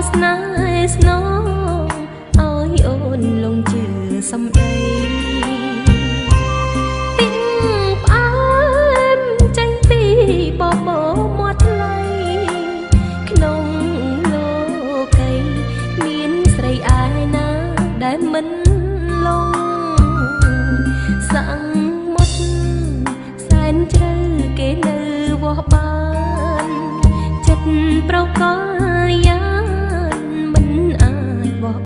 ស្នេហ៍ស្នងឲ្យអូនលងជឿសំដីពីងផ្អើមចេញពីបបោមាត់ថ្លៃក្នុងលោកីមានស្រីឯណាដែលមិនលងសាំងមុតសែនជ្រៅគេនៅវោះបានចិត្តប្រកលយ៉ាង